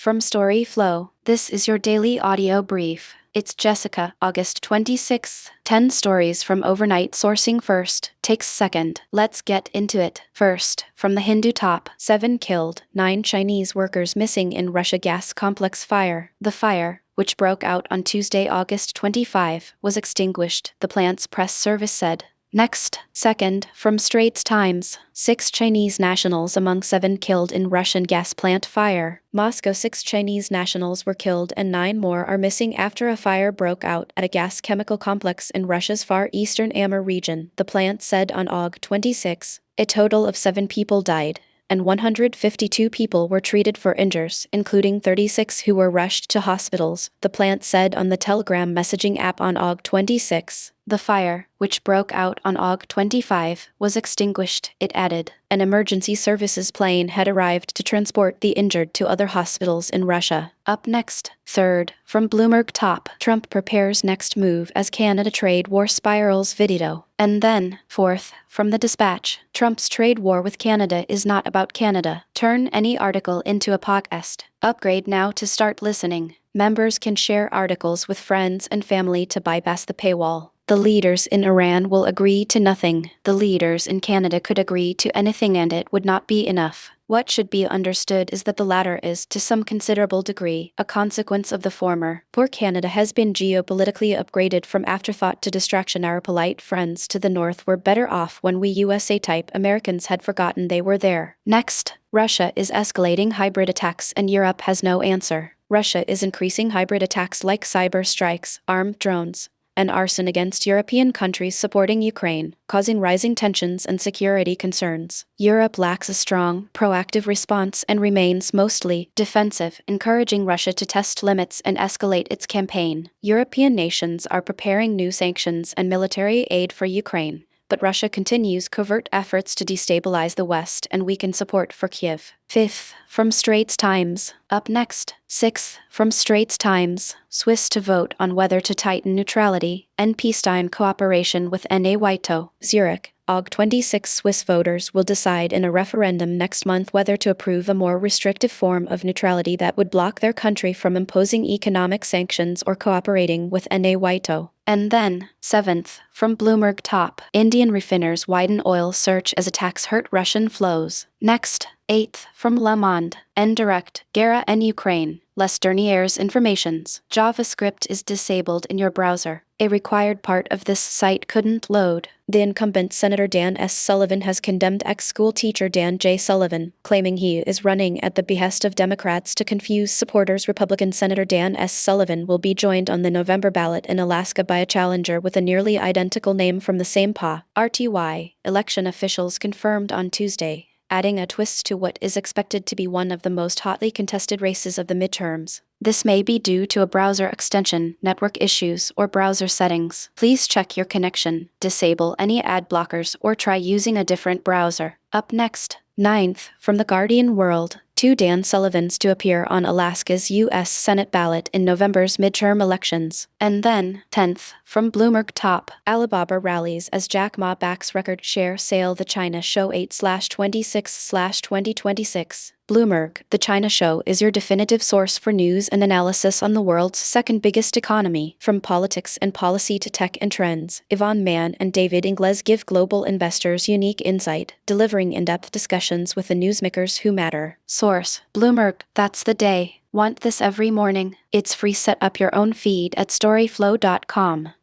From storyflo, this is your daily audio brief. It's Jessica, August 26th. 10 stories from overnight sourcing first, takes second. Let's get into it. First, from the Hindu top, 7 killed, 9 Chinese workers missing in Russia gas complex fire. The fire, which broke out on Tuesday, August 25, was extinguished, the plant's press service said. Next, second, from Straits Times, 6 Chinese nationals among 7 killed in Russian gas plant fire. Moscow, 6 Chinese nationals were killed and 9 more are missing after a fire broke out at a gas chemical complex in Russia's far eastern Amur region, the plant said on Aug 26. A total of 7 people died, and 152 people were treated for injuries, including 36 who were rushed to hospitals, the plant said on the Telegram messaging app on Aug 26. The fire, which broke out on Aug 25, was extinguished, it added. An emergency services plane had arrived to transport the injured to other hospitals in Russia. Up next, third, from Bloomberg top, Trump prepares next move as Canada trade war spirals video. And then, fourth, from the Dispatch, Trump's trade war with Canada is not about Canada. Turn any article into a podcast. Upgrade now to start listening. Members can share articles with friends and family to bypass the paywall. The leaders in Iran will agree to nothing. The leaders in Canada could agree to anything and it would not be enough. What should be understood is that the latter is, to some considerable degree, a consequence of the former. Poor Canada has been geopolitically upgraded from afterthought to distraction. Our polite friends to the north were better off when we USA-type Americans had forgotten they were there. Next, Russia is escalating hybrid attacks and Europe has no answer. Russia is increasing hybrid attacks like cyber strikes, armed drones, and arson against European countries supporting Ukraine, causing rising tensions and security concerns. Europe lacks a strong, proactive response and remains mostly defensive, encouraging Russia to test limits and escalate its campaign. European nations are preparing new sanctions and military aid for Ukraine, but Russia continues covert efforts to destabilize the West and weaken support for Kiev. Fifth, from Straits Times. Up next, sixth, from Straits Times, Swiss to vote on whether to tighten neutrality and peacetime cooperation with NATO. Zurich, Aug 26. Swiss voters will decide in a referendum next month whether to approve a more restrictive form of neutrality that would block their country from imposing economic sanctions or cooperating with NATO. And then, seventh, from Bloomberg top, Indian refiners widen oil search as attacks hurt Russian flows. Next, eighth, from Le Monde, en direct, Guerra en Ukraine, Les Dernières Informations. JavaScript is disabled in your browser. A required part of this site couldn't load. The incumbent Senator Dan S. Sullivan has condemned ex-school teacher Dan J. Sullivan, claiming he is running at the behest of Democrats to confuse supporters. Republican Senator Dan S. Sullivan will be joined on the November ballot in Alaska by a challenger with a nearly identical name from the same RTY, election officials confirmed on Tuesday, adding a twist to what is expected to be one of the most hotly contested races of the midterms. This may be due to a browser extension, network issues, or browser settings. Please check your connection, disable any ad blockers, or try using a different browser. Up next, ninth, from the Guardian World, 2 Dan Sullivans to appear on Alaska's U.S. Senate ballot in November's midterm elections. And then, 10th, from Bloomberg top, Alibaba rallies as Jack Ma backs record share sale. The China Show 8/26/2026. Bloomberg, the China Show is your definitive source for news and analysis on the world's second biggest economy. From politics and policy to tech and trends, Yvonne Mann and David Ingles give global investors unique insight, delivering in-depth discussions with the newsmakers who matter. Source, Bloomberg, that's the day. Want this every morning? It's free. Set up your own feed at storyflo.com.